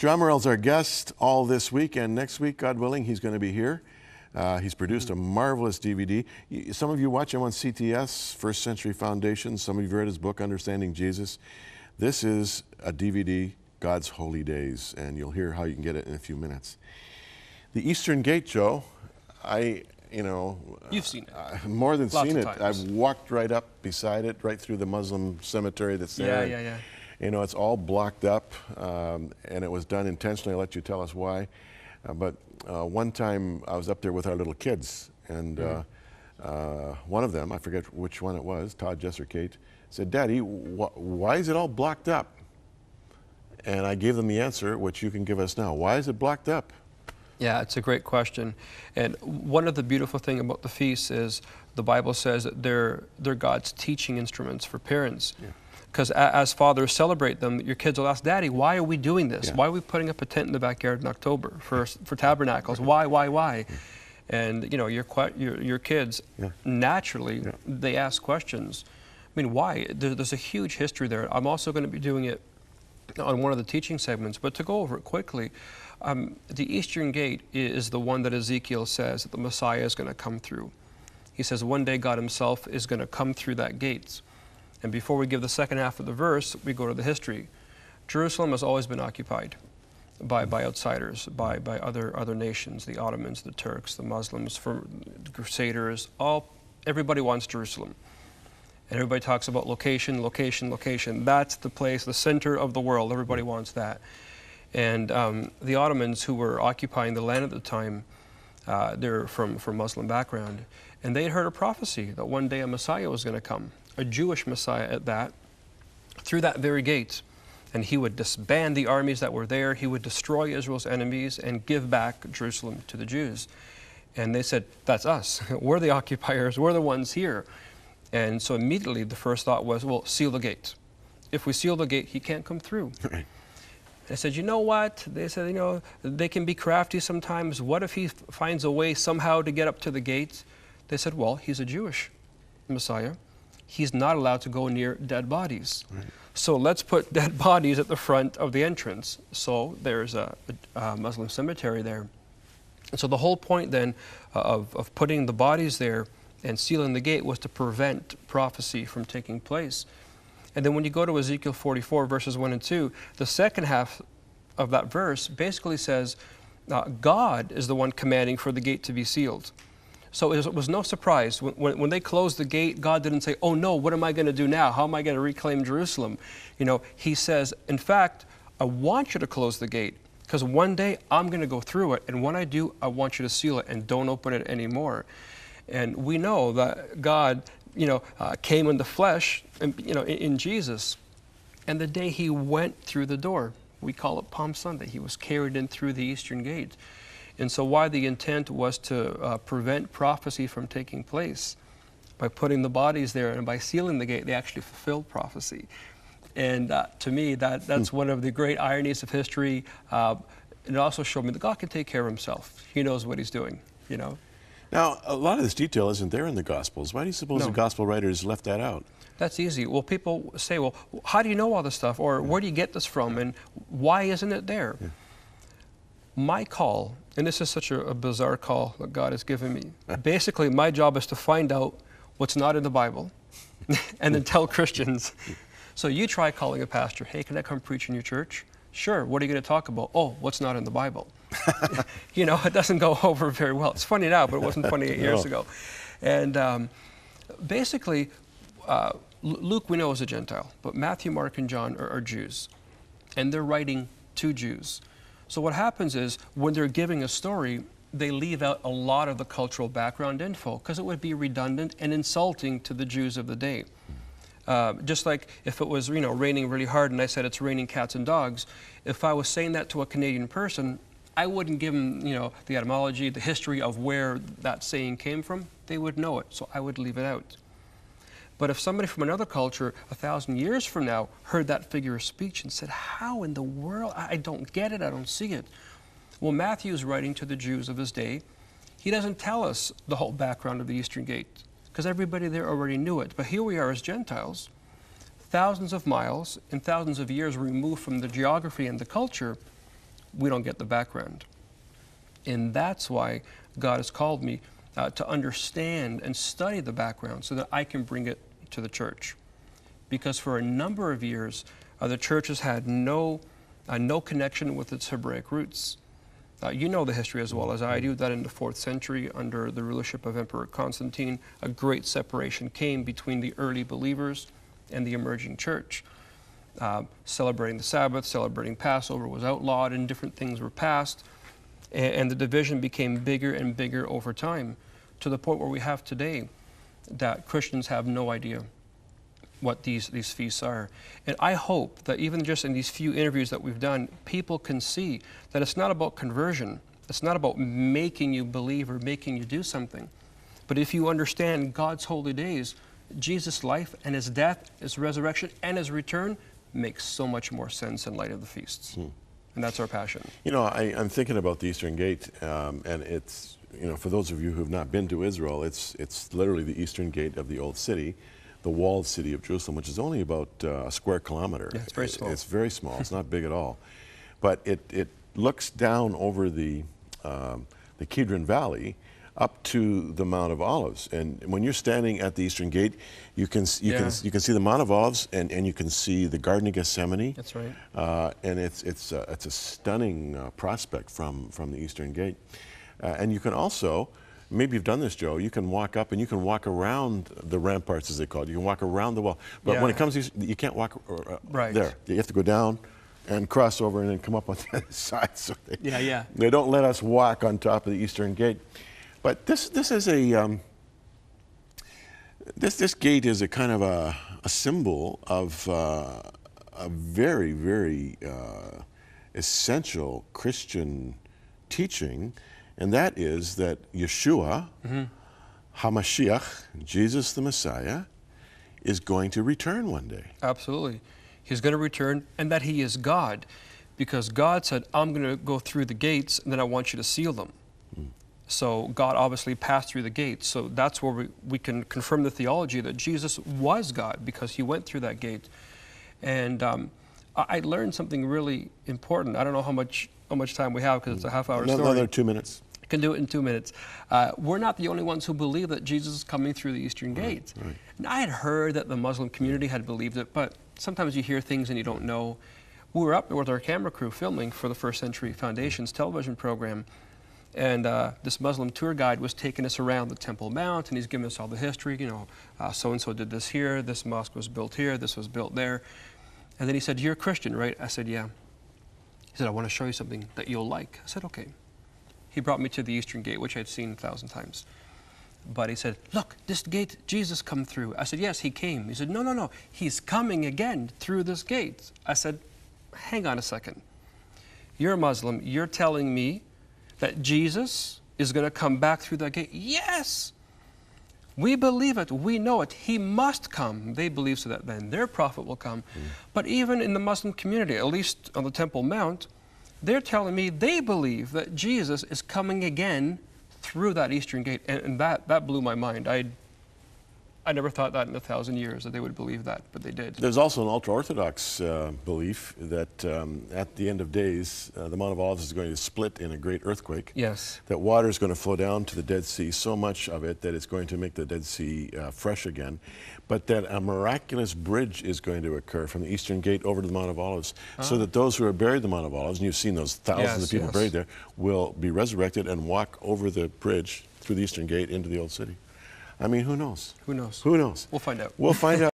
Drew Amaral's our guest all this week, and next week, God willing, he's going to be here. He's produced a marvelous DVD. Some of you watch him on CTS, First Century Foundation. Some of you read his book, Understanding Jesus. This is a DVD, God's Holy Days, and you'll hear how you can get it in a few minutes. The Eastern Gate, Joe, You've seen it. More than Lots seen of it. times. I've walked right up beside it, right through the Muslim cemetery that's there. Yeah. You know, it's all blocked up, and it was done intentionally. I'll let you tell us why. But one time I was up there with our little kids, and one of them, I forget which one it was, Todd, Jess, or Kate, said, "Daddy, why is it all blocked up?" And I gave them the answer, which you can give us now. Why is it blocked up? Yeah, it's a great question. And one of the beautiful things about the feasts is the Bible says that they're God's teaching instruments for parents. Because as fathers celebrate them, your kids will ask, "Daddy, why are we doing this? Yeah. Why are we putting up a tent in the backyard in October for tabernacles? Why? Yeah. And your kids, naturally, they ask questions. I mean, why? There's a huge history there. I'm also going to be doing it on one of the teaching segments, but to go over it quickly, the Eastern Gate is the one that Ezekiel says that the Messiah is going to come through. He says one day God himself is going to come through that gate. And before we give the second half of the verse, we go to the history. Jerusalem has always been occupied by outsiders, by other nations, the Ottomans, the Turks, the Muslims, the Crusaders, everybody wants Jerusalem. And everybody talks about location, location, location. That's the place, the center of the world. Everybody wants that. And the Ottomans, who were occupying the land at the time, they're from Muslim background, and they had heard a prophecy that one day a Messiah was going to come, a Jewish Messiah at that, through that very gate. And he would disband the armies that were there. He would destroy Israel's enemies and give back Jerusalem to the Jews. And they said, "That's us. We're the occupiers. We're the ones here." And so immediately the first thought was, well, seal the gate. If we seal the gate, he can't come through. Right. They said, "You know what?" They said, they can be crafty sometimes. What if he finds a way somehow to get up to the gate? They said, well, he's a Jewish Messiah. He's not allowed to go near dead bodies. Right. So let's put dead bodies at the front of the entrance. So there's a Muslim cemetery there. And so the whole point then of putting the bodies there and sealing the gate was to prevent prophecy from taking place. And then when you go to Ezekiel 44, verses 1 and 2, the second half of that verse basically says God is the one commanding for the gate to be sealed. So it was no surprise. When they closed the gate, God didn't say, "Oh no, what am I going to do now? How am I going to reclaim Jerusalem?" He says, "In fact, I want you to close the gate because one day I'm going to go through it. And when I do, I want you to seal it and don't open it anymore." And we know that God came in the flesh, in Jesus. And the day he went through the door, we call it Palm Sunday, he was carried in through the Eastern Gate. And so why the intent was to prevent prophecy from taking place. By putting the bodies there and by sealing the gate, they actually fulfilled prophecy. And to me, that's one of the great ironies of history. It also showed me that God can take care of himself. He knows what he's doing, Now, a lot of this detail isn't there in the Gospels. Why do you suppose the Gospel writers left that out? That's easy. Well, people say, well, how do you know all this stuff? Or where do you get this from? And why isn't it there? Yeah. My call, and this is such a bizarre call that God has given me, basically my job is to find out what's not in the Bible and then tell Christians. So you try calling a pastor, "Hey, can I come preach in your church?" "Sure, what are you going to talk about?" "Oh, what's not in the Bible?" It doesn't go over very well. It's funny now, but it wasn't funny 8 years ago. And basically, Luke we know is a Gentile, but Matthew, Mark, and John are Jews. And they're writing to Jews. So what happens is, when they're giving a story, they leave out a lot of the cultural background info because it would be redundant and insulting to the Jews of the day. Just like if it was raining really hard and I said it's raining cats and dogs, if I was saying that to a Canadian person, I wouldn't give them the etymology, the history of where that saying came from. They would know it, so I would leave it out. But if somebody from another culture 1,000 years from now heard that figure of speech and said, "How in the world? I don't get it, I don't see it." Well, Matthew's writing to the Jews of his day. He doesn't tell us the whole background of the Eastern Gate because everybody there already knew it. But here we are as Gentiles, thousands of miles and thousands of years removed from the geography and the culture, we don't get the background. And that's why God has called me to understand and study the background so that I can bring it to the church. Because for a number of years, the church has had no connection with its Hebraic roots. You know the history as well as I do, that in the 4th century, under the rulership of Emperor Constantine, a great separation came between the early believers and the emerging church. Celebrating the Sabbath, celebrating Passover was outlawed, and different things were passed. And the division became bigger and bigger over time, to the point where we have today that Christians have no idea what these feasts are. And I hope that even just in these few interviews that we've done, people can see that it's not about conversion. It's not about making you believe or making you do something. But if you understand God's holy days, Jesus' life and his death, his resurrection, and his return makes so much more sense in light of the feasts. And that's our passion. You know, I'm thinking about the Eastern Gate, and it's, you know, for those of you who have not been to Israel, it's literally the Eastern Gate of the Old City, the walled city of Jerusalem, which is only about a square kilometer. Yeah, it's very small. It's very small. It's not big at all. But it looks down over the Kidron Valley up to the Mount of Olives. And when you're standing at the Eastern Gate, you can see the Mount of Olives, and you can see the Garden of Gethsemane. That's right. And it's a stunning prospect from the Eastern Gate. And you can also, maybe you've done this, Joe, you can walk up and you can walk around the ramparts, as they call it. You can walk around the wall. But when it comes to, you can't walk there. You have to go down and cross over and then come up on the other side. So they don't let us walk on top of the Eastern Gate. But this is a this gate is a kind of a symbol of a very, very essential Christian teaching, and that is that Yeshua, HaMashiach, Jesus the Messiah, is going to return one day. Absolutely. He's going to return, and that he is God, because God said, I'm going to go through the gates, and then I want you to seal them. So God obviously passed through the gates. So that's where we can confirm the theology that Jesus was God, because he went through that gate. And I learned something really important. I don't know how much time we have, because it's a half-hour story. Another 2 minutes. I can do it in 2 minutes. We're not the only ones who believe that Jesus is coming through the Eastern Gate. Right. And I had heard that the Muslim community had believed it, but sometimes you hear things and you don't know. We were up there with our camera crew filming for the First Century Foundation's television program. And this Muslim tour guide was taking us around the Temple Mount, and he's giving us all the history. You know, so-and-so did this here, this mosque was built here, this was built there. And then he said, you're a Christian, right? I said, yeah. He said, I want to show you something that you'll like. I said, okay. He brought me to the Eastern Gate, which I'd seen 1,000 times. But he said, look, this gate, Jesus come through. I said, yes, he came. He said, no, no, no, he's coming again through this gate. I said, hang on a second. You're a Muslim, you're telling me that Jesus is going to come back through that gate? Yes! We believe it. We know it. He must come. They believe so that then their prophet will come. But even in the Muslim community, at least on the Temple Mount, they're telling me they believe that Jesus is coming again through that Eastern Gate. And that blew my mind. I never thought that in 1,000 years that they would believe that, but they did. There's also an ultra-Orthodox belief that at the end of days, the Mount of Olives is going to split in a great earthquake. Yes. That water is going to flow down to the Dead Sea, so much of it that it's going to make the Dead Sea fresh again. But that a miraculous bridge is going to occur from the Eastern Gate over to the Mount of Olives, so that those who are buried in the Mount of Olives, and you've seen those thousands of people buried there, will be resurrected and walk over the bridge through the Eastern Gate into the Old City. I mean, who knows? Who knows? Who knows? We'll find out. We'll find out.